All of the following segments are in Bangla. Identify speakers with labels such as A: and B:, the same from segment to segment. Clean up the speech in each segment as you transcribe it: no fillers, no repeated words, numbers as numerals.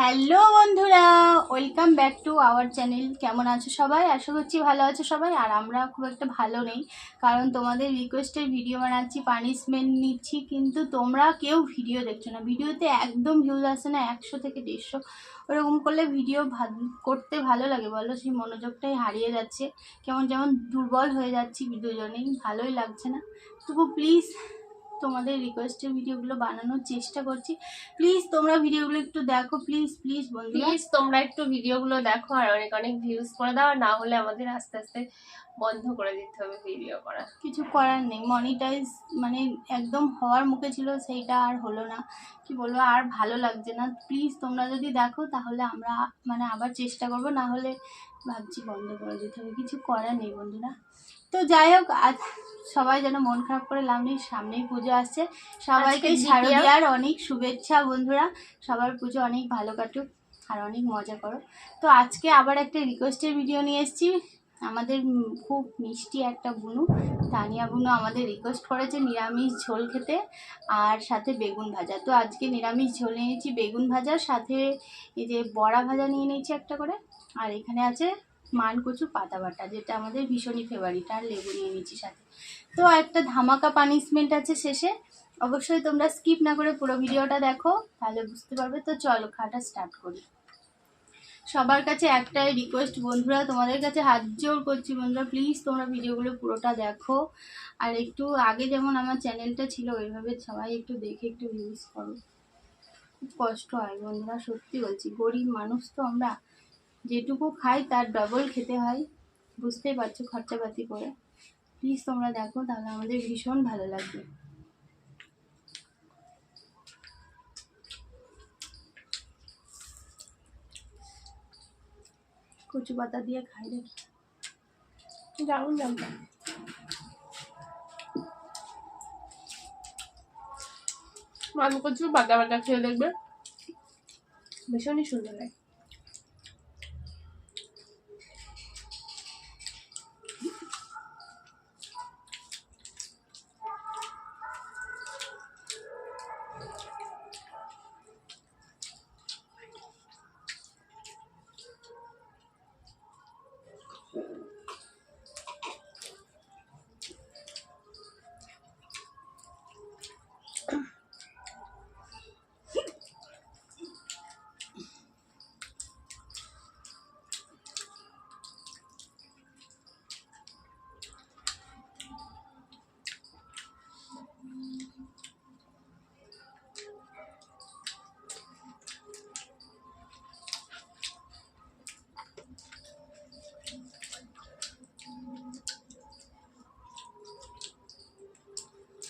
A: হ্যালো বন্ধুরা, welcome back to our channel. কেমন আছো সবাই? আশা করছি ভালো আছো সবাই। আর আমরা খুব একটা ভালো নেই, কারণ তোমাদের রিকোয়েস্টের ভিডিও বানাচ্ছি, পানিশমেন্ট নিচ্ছি, কিন্তু তোমরা কেউ ভিডিও দেখছো না। ভিডিওতে একদম ভিউজ আসে না, 100 থেকে 150। ওরকম করলে ভিডিও করতে ভালো লাগে বলো? সেই মনোযোগটাই হারিয়ে যাচ্ছে, কেমন যেমন দুর্বল হয়ে যাচ্ছি দুজনেই, ভালোই লাগছে না। তবু প্লিজ তোমাদের রিকোয়েস্টের ভিডিওগুলো বানানোর চেষ্টা করছি। প্লিজ তোমরা ভিডিওগুলো একটু দেখো, প্লিজ প্লিজ বন্ধুরা,
B: প্লিজ তোমরা একটু ভিডিওগুলো দেখো আর অনেক অনেক ভিউজ করে দাও, না হলে আমাদের আস্তে আস্তে বন্ধ করে দিতে হবে ভিডিও করা।
A: কিছু করার নেই। মনিটাইজ মানে একদম হওয়ার মুখে ছিল, সেইটা আর হলো না। কি বলবো, আর ভালো লাগছে না। প্লিজ তোমরা যদি দেখো তাহলে আমরা আবার চেষ্টা করব, না হলে ভাবছি বন্ধ করে দিতে হবে। কিছু করার নেই বন্ধুরা। তো যাই হোক, আজ সবাই যেন মন খারাপ করে লাভ নেই, সামনেই পুজো আসছে। সবাইকে শারদীয়ার অনেক শুভেচ্ছা বন্ধুরা। সবার পুজো অনেক ভালো কাটুক আর অনেক মজা করো। তো আজকে আবার একটা রিকোয়েস্টের ভিডিও নিয়ে এসেছি। আমাদের খুব মিষ্টি একটা বুনু, তানিয়া বুনু আমাদের রিকোয়েস্ট করেছে নিরামিষ ঝোল খেতে আর সাথে বেগুন ভাজা। তো আজকে নিরামিষ ঝোল নিয়েছি, বেগুন ভাজার সাথে এই যে বড়া ভাজা নিয়ে নিয়েছি একটা করে। আর এখানে আছে মানকচু পাতা বাটা, যেটা আমাদের ভীষণই ফেভারিট, আর লেবু নিয়ে নিচ্ছি সাথে। তো একটা ধামাকা পানিশমেন্ট আছে শেষে, অবশ্যই তোমরা স্কিপ না করে পুরো ভিডিওটা দেখো, তাহলে বুঝতে পারবে। তো চলো খাটা স্টার্ট করি। সবার কাছে একটাই রিকোয়েস্ট বন্ধুরা, তোমাদের কাছে হাত জোর করছি বন্ধুরা, প্লিজ তোমরা ভিডিওগুলো পুরোটা দেখো। আর একটু আগে যেমন আমার চ্যানেলটা ছিল ওইভাবে সবাই একটু দেখে একটু ভিউজ করো। খুব কষ্ট হয় বন্ধুরা, সত্যি বলছি, গরিব মানুষ তো আমরা, যেটুকু খাই তার ডবল খেতে হয়, বুঝতেই পারছো, খরচাপাতি করে। প্লিজ তোমরা দেখো, তাহলে আমাদের ভীষণ ভালো লাগবে। কচু পাতা দিয়ে খাই দেখি,
B: দারুণ জানতো। মানকচু বাটা বাটা খেয়ে দেখবে, ভীষণই সুন্দর লাগে।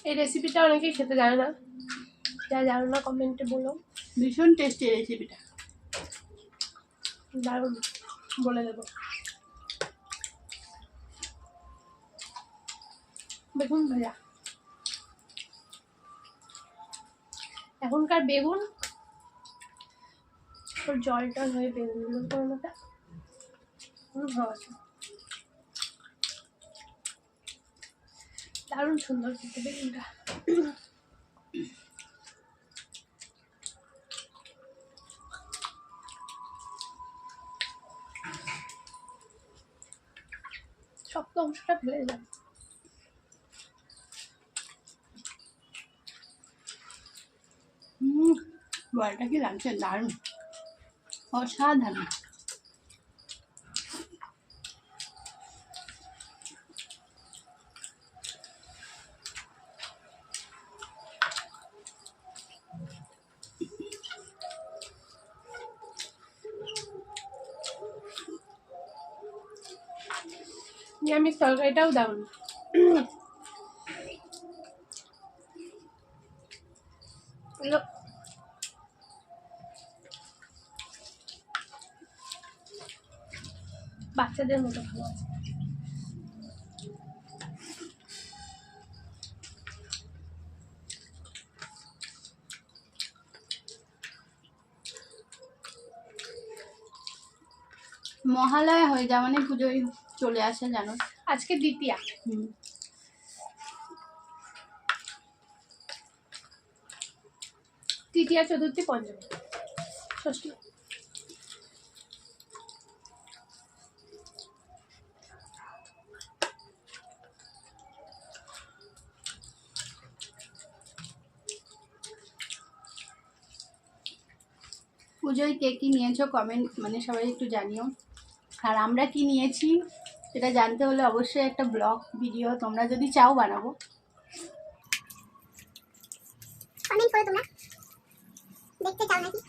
B: এই রেসিপিটা অনেকেই খেতে জানে না, যা জানো না কমেন্টে বলো।
A: ভীষণ টেস্টি রেসিপিটা,
B: দারুণ, বলে দেবো। বেগুন ভাজা, এখনকার বেগুন ওর জল টল হয়ে বেগুনগুলো কোনোটা দারুণ সুন্দর খেতে বেগুনটা। শক্ত অংশটা ফেলে যায়।
A: বলটা কি লাগছে, দারুণ, অসাধারণ।
B: নিরামিষ তরকারিটাও দারুণ। বাচ্চাদের মতো ভালো আছে।
A: মহালয়া হয়ে যায় মানে পুজোয় চলে আসে জানো।
B: আজকে দ্বিতীয়া, তৃতীয়া, চতুর্থী, পঞ্চমী, ষষ্ঠী।
A: পুজোয় কে কী নিয়েছো কমেন্ট মানে সবাই একটু জানিও। আর আমরা কি নিয়েছি সেটা জানতে হলে অবশ্যই একটা ব্লগ ভিডিও তোমরা যদি চাও বানাবো।
C: কমেন্ট করো তোমরা দেখতে চাও নাকি।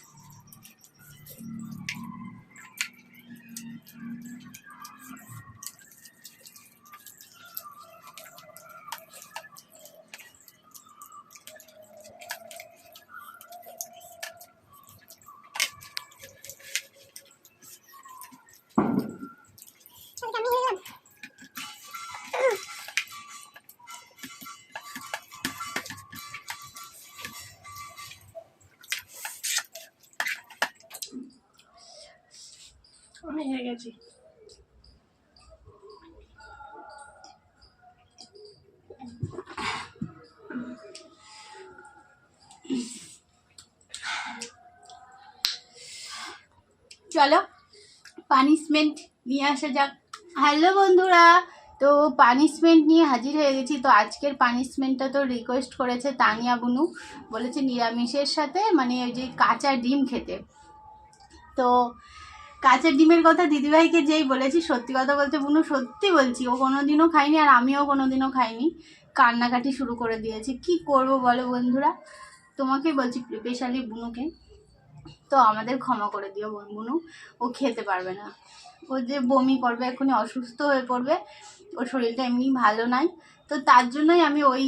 C: আমি হলাম
B: আমি হয়ে গেছি।
A: চলো পানিশমেন্ট নিয়ে আসা যাক। হ্যালো বন্ধুরা, তো পানিশমেন্ট নিয়ে হাজির হয়ে গেছি। তো আজকের পানিশমেন্টটা তো রিকোয়েস্ট করেছে তানিয়া বুনু, বলেছে নিরামিষের সাথে মানে ওই যে কাঁচা ডিম খেতে। তো কাঁচা ডিমের কথা দিদিভাইকে যেই বলেছি, সত্যি কথা বলতে বুনু সত্যি বলছি, ও কোনোদিনও খায়নি আর আমিও কোনোদিনও খাইনি। কান্নাকাটি শুরু করে দিয়েছে। কি করব বলো বন্ধুরা, তোমাকে বলছি স্পেশালি বুনুকে, তো আমাদের ক্ষমা করে দিও বুনু, ও খেতে পারবে না। ও যে বমি করবে, এখনই অসুস্থ হয়ে পড়বে, ওর শরীরটা এমনি ভালো নাই। তো তার জন্যই আমি ওই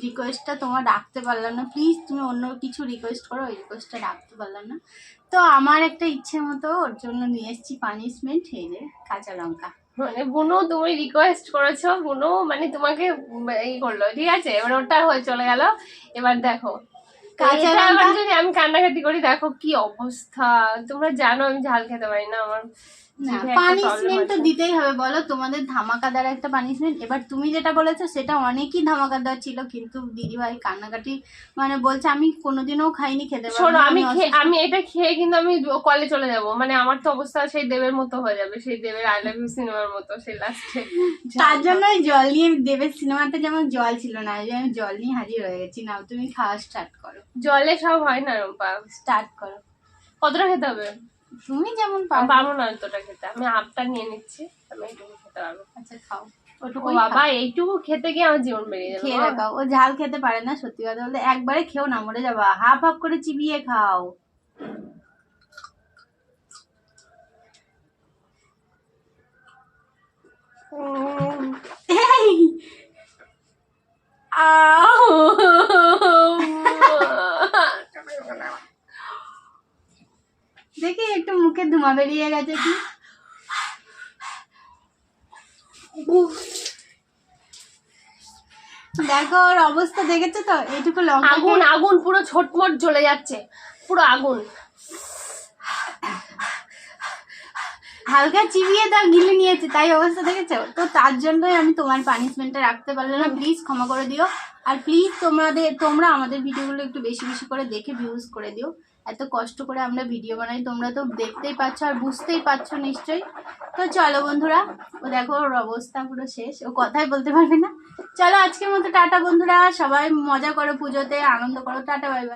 A: রিকোয়েস্টটা তোমার রাখতে পারলাম না। প্লিজ তুমি অন্য কিছু রিকোয়েস্ট করো, ওই রিকোয়েস্টটা রাখতে পারলাম না। তো আমার একটা ইচ্ছে মতো ওর জন্য নিয়ে এসেছি পানিশমেন্ট, এই যে কাঁচা লঙ্কা।
B: মানে বুনু তুমি রিকোয়েস্ট করেছো, বুনু মানে তোমাকে এই করলো, ঠিক আছে, এবার ওটা হয়ে চলে গেল। এবার দেখো
A: কাঁচা
B: এটা
A: লঙ্কা
B: এবার যদি আমি কান্নাকাটি করি, দেখো কি অবস্থা। তোমরা জানো আমি ঝাল খেতে পারি না, আমার
A: না,
B: জিভে একটা problem
A: পানিশমেন্ট তো
B: আছে।
A: দিতেই হবে বলো, তোমাদের ধামাকাদার একটা পানিশমেন্ট। এবার তুমি যেটা বলেছো সেটা অনেকই ধামাকাদার ছিল, কিন্তু দিদিভাই কান্নাকাটি মানে বলছে আমি কোনোদিনও খাইনি, খেতে পারবো
B: শোনো
A: না,
B: আমি
A: অসুস্থ।
B: আমি এটা খেয়ে কিন্তু আমি কলে চলে যাব, মানে আমার তো অবস্থা সেই দেবের মতো হয়ে যাবে, সেই দেবের আই লাভ ইউ সিনেমার মতো, সেই লাস্টে
A: তার জন্যই জল নিয়ে, দেবের সিনেমাতে যেমন জল ছিল না, এই যে আমি জল নিয়ে হাজির হয়ে গেছি। নাও তুমি খাওয়া স্টার্ট করো,
B: জলে সব হয় না রূপা।
A: স্টার্ট করো।
B: কতটা খেতে হবে?
A: তুমি যেমন
B: আমি
A: পারো।
B: পারবো না এতটা খেতে, আমি হাফটা নিয়ে নিচ্ছি, আমি এইটুকু খেতে পারবো।
A: আচ্ছা খাও,
B: ও
A: ওটুকু
B: বাবা, এইটুকু খেতে গিয়ে আমার জীবন বেরিয়ে যাবে।
A: খেয়ে দেখাও। ও ঝাল খেতে পারে না, সত্যি কথা বলতে। একবারে খেও না, মরে যাবা। হাফ হাফ করে চিবিয়ে খাও। এই, দেখি একটু মুখে ধোঁয়া বেরিয়ে গেছে কি। দেখো ওর অবস্থা দেখেছো তো, এইটুকু লঙ্কা
B: আগুন আগুন পুরো ছোটমোট জ্বলে যাচ্ছে, পুরো আগুন।
A: হালকা চিবিয়ে তা গিলে নিয়েছে, তাই অবস্থা দেখেছো তো। তার জন্যই আমি তোমার পানিশমেন্টটা রাখতে পারলাম না। প্লিজ ক্ষমা করে দিও। আর প্লিজ তোমরা আমাদের ভিডিওগুলো একটু বেশি বেশি করে দেখে ভিউজ করে দিও। এত কষ্ট করে আমরা ভিডিও বানাই, তোমরা তো দেখতেই পাচ্ছ আর বুঝতেই পারছো নিশ্চয়ই। তো চলো বন্ধুরা, ও দেখো ওর অবস্থা পুরো শেষ, ও কথাই বলতে পারবে না। চলো আজকের মতো টাটা বন্ধুরা, সবাই মজা করো, পুজোতে আনন্দ করো, টাটা বাই বাই।